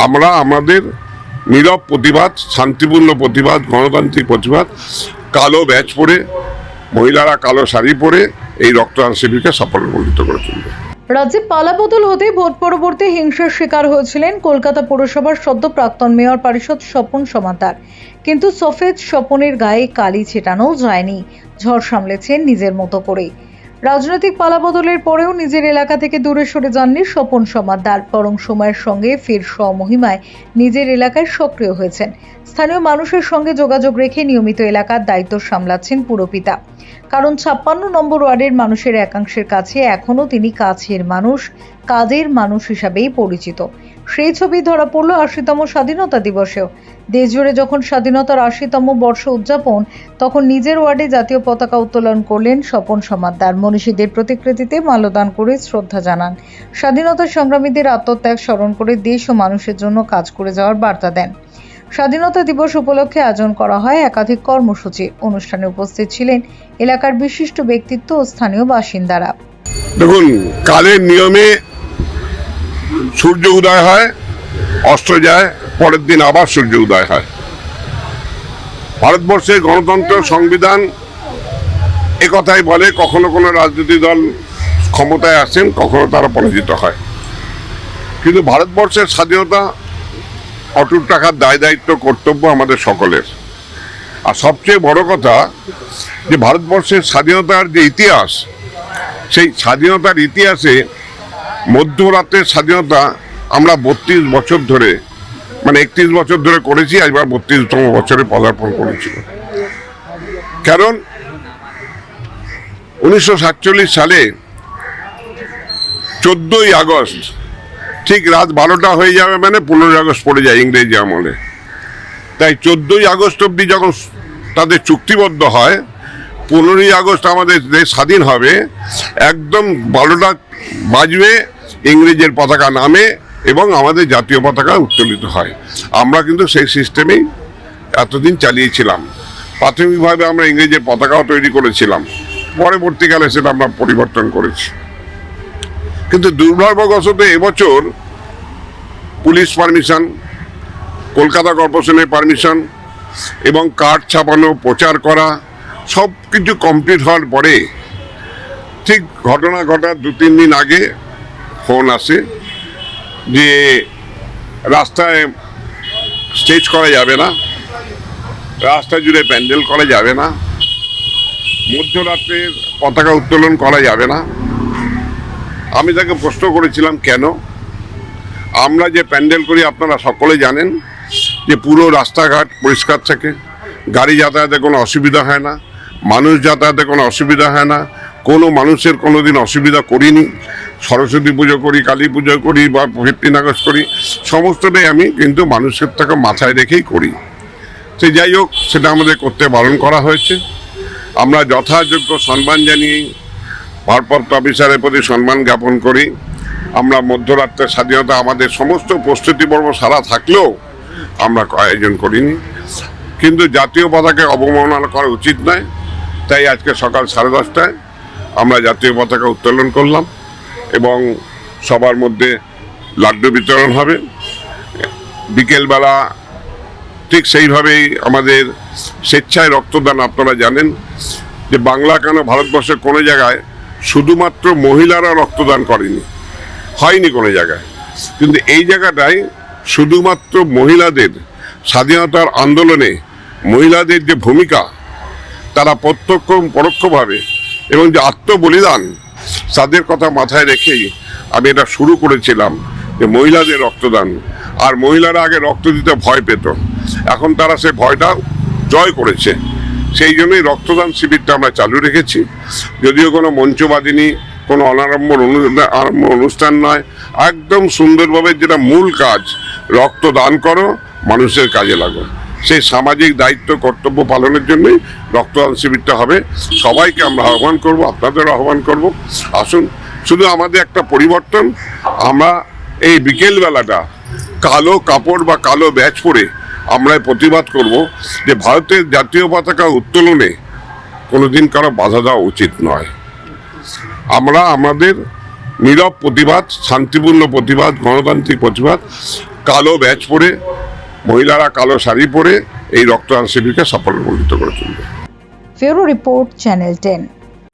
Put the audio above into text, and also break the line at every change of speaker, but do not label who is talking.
আমরা আমাদের নীরব প্রতিবাদ, শান্তিপূর্ণ প্রতিবাদ, গণতান্ত্রিক প্রতিবাদ কালো ব্যাচ পরে, মহিলারা কালো শাড়ি পরে এই রক্তদান শিবিরকে সাফল্যমণ্ডিত করে তুলবে।
রাজ্যে পালাবদল হতে ভোট পরবর্তী হিংসার শিকার হয়েছিলেন কলকাতা পৌরসভার সদ্য প্রাক্তন মেয়র পারিষদ স্বপন সমাদ্দার, কিন্তু সফেদ স্বপনের গায়ে কালি ছেটানো যায়নি। ঝড় সামলেছেন নিজের মতো করে। রাজনৈতিক পালাবদলের পরেও নিজের এলাকা থেকে দূরে সরে যাননি স্বপন সমাদ্দার, বরং সময়ের সঙ্গে ফের স্বমহিমায় নিজের এলাকায় সক্রিয় হয়েছেন। স্থানীয় মানুষের সঙ্গে যোগাযোগ রেখে নিয়মিত এলাকার দায়িত্ব সামলাচ্ছেন পুরপিতা। কারণ 56 নম্বর ওয়ার্ডের মানুষের একাংশের কাছে এখনও তিনি কাছের মানুষ, কাজের মানুষ হিসাবেই পরিচিত। সেই ছবি ধরা পড়ল 80তম স্বাধীনতা দিবসেও। দেশজুড়ে যখন স্বাধীনতার 80তম বর্ষ উদযাপন, তখন নিজের ওয়ার্ডে জাতীয় পতাকা উত্তোলন করলেন স্বপন সমাদ্দার। মনীষীদের প্রতিকৃতিতে মাল্যদান করে শ্রদ্ধা জানান। স্বাধীনতা সংগ্রামীদের আত্মত্যাগ স্মরণ করে দেশ ও মানুষের জন্য কাজ করে যাওয়ার বার্তা দেন। স্বাধীনতা দিবস উপলক্ষে আয়োজন করা হয় একাধিক কর্মসূচি। অনুষ্ঠানে উপস্থিত ছিলেন এলাকার বিশিষ্ট ব্যক্তিত্ব ও স্থানীয় বাসিন্দারা।
দেখুন, কালের নিয়মে সূর্য উদয় হয়, অস্ত যায়, পরের দিন আবার সূর্য উদয় হয়। ভারতবর্ষের গণতন্ত্র, সংবিধান একথাই বলে। কখনো কোনো রাজনৈতিক দল ক্ষমতায় আসেন, কখনো তারা পরাজিত হয়, কিন্তু ভারতবর্ষের স্বাধীনতা অটুট রাখার দায় দায়িত্ব, কর্তব্য আমাদের সকলের। আর সবচেয়ে বড় কথা যে ভারতবর্ষের স্বাধীনতার যে ইতিহাস, সেই স্বাধীনতার ইতিহাসে মধ্যরাতের স্বাধীনতা আমরা 32 বছর ধরে, মানে 31 বছর ধরে করেছি, একবার 32তম বছরে পদার্পণ করেছিল। কারণ 1947 সালে 14ই আগস্ট ঠিক রাত 12টা হয়ে যাবে, মানে 15ই আগস্ট পড়ে যায় ইংরেজি আমলে। তাই 14ই আগস্ট অব্দি যখন তাদের চুক্তিবদ্ধ হয়, 15ই আগস্ট আমাদের দেশ স্বাধীন হবে, একদম 12টা বাজবে, ইংরেজের পতাকা নামে এবং আমাদের জাতীয় পতাকা উত্তোলিত হয়। আমরা কিন্তু সেই সিস্টেমেই এতদিন চালিয়েছিলাম। প্রাথমিকভাবে আমরা ইংরেজের পতাকাও তৈরি করেছিলাম, পরবর্তীকালে সেটা আমরা পরিবর্তন করেছি। কিন্তু দুর্ভাগ্যবশত এবছর পুলিশ পারমিশন, কলকাতা কর্পোরেশনের পারমিশন এবং কার্ড ছাপানো, প্রচার করা সব কিছু কমপ্লিট হওয়ার পরে ঠিক ঘটনা ঘটার 2-3 দিন আগে ফোন আসে যে রাস্তায় স্টেজ করা যাবে না, রাস্তা জুড়ে প্যান্ডেল করা যাবে না, মধ্যরাত্রে পতাকা উত্তোলন করা যাবে না। আমি তাকে প্রশ্ন করেছিলাম কেন? আমরা যে প্যান্ডেল করি আপনারা সকলে জানেন যে পুরো রাস্তাঘাট পরিষ্কার থাকে, গাড়ি যাতায়াতে কোনো অসুবিধা হয় না, মানুষ যাতায়াতে কোনো অসুবিধা হয় না, কোনো মানুষের কোনো দিন অসুবিধা করিনি। সরস্বতী পুজো করি, কালী পুজো করি বা 15 আগস্ট করি, সমস্তটাই আমি কিন্তু মানুষের থেকে মাথায় রেখেই করি। সে যাই হোক, সেটা আমাদের করতে বারণ করা হয়েছে। আমরা যথাযোগ্য সম্মান জানিয়ে ভারপ্রাপ্ত অফিসারের প্রতি সম্মান জ্ঞাপন করি। আমরা মধ্যরাত্রের স্বাধীনতা আমাদের সমস্ত প্রস্তুতি পর্ব সারা থাকলেও আমরা আয়োজন করিনি, কিন্তু জাতীয় পতাকাকে অবমাননা করা উচিত নয়। তাই আজকে সকাল 10:30টায় আমরা জাতীয় পতাকা উত্তোলন করলাম এবং সবার মধ্যে লাড্ডু বিতরণ হবে। বিকেলবেলা ঠিক সেইভাবেই আমাদের স্বেচ্ছায় রক্তদান। আপনারা জানেন যে বাংলা কেন ভারতবর্ষের কোনো জায়গায় শুধুমাত্র মহিলারা রক্তদান করেনি, হয়নি কোনো জায়গায়, কিন্তু এই জায়গাটায় শুধুমাত্র মহিলাদের স্বাধীনতার আন্দোলনে মহিলাদের যে ভূমিকা, তারা প্রত্যক্ষ পরোক্ষভাবে এবং যে আত্মবলিদান, তাদের কথা মাথায় রেখেই আমি এটা শুরু করেছিলাম যে মহিলাদের রক্তদান। আর মহিলারা আগে রক্ত দিতে ভয় পেত, এখন তারা সে ভয়টা জয় করেছে। সেই জন্যই রক্তদান শিবিরটা আমরা চালু রেখেছি। যদিও কোনো মঞ্চবাদিনী, কোনো অনাড়ম্বর অনুষ্ঠান নয়, একদম সুন্দরভাবে যেটা মূল কাজ, রক্তদান করো, মানুষের কাজে লাগো, সেই সামাজিক দায়িত্ব কর্তব্য পালনের জন্যই রক্তদান শিবিরটা হবে। সবাইকে আমরা আহ্বান করব, আপনাদেরও আহ্বান করব, আসুন। শুধু আমাদের একটা পরিবর্তন, আমরা এই বিকেলবেলাটা কালো কাপড় বা কালো ব্যাচ পরে আমরা প্রতিবাদ করব যে ভারতের জাতীয় পতাকা উত্তোলনে কোনোদিন কারো বাধা দেওয়া উচিত নয়। আমরা আমাদের নীরব প্রতিবাদ, শান্তিপূর্ণ প্রতিবাদ, গণতান্ত্রিক প্রতিবাদ কালো ব্যাচ পরে, মহিলারা কালো শাড়ি পরে এই রক্তদান শিবিরকে সাফল্যমণ্ডিত করে তুলবে।
Bureau report, channel 10।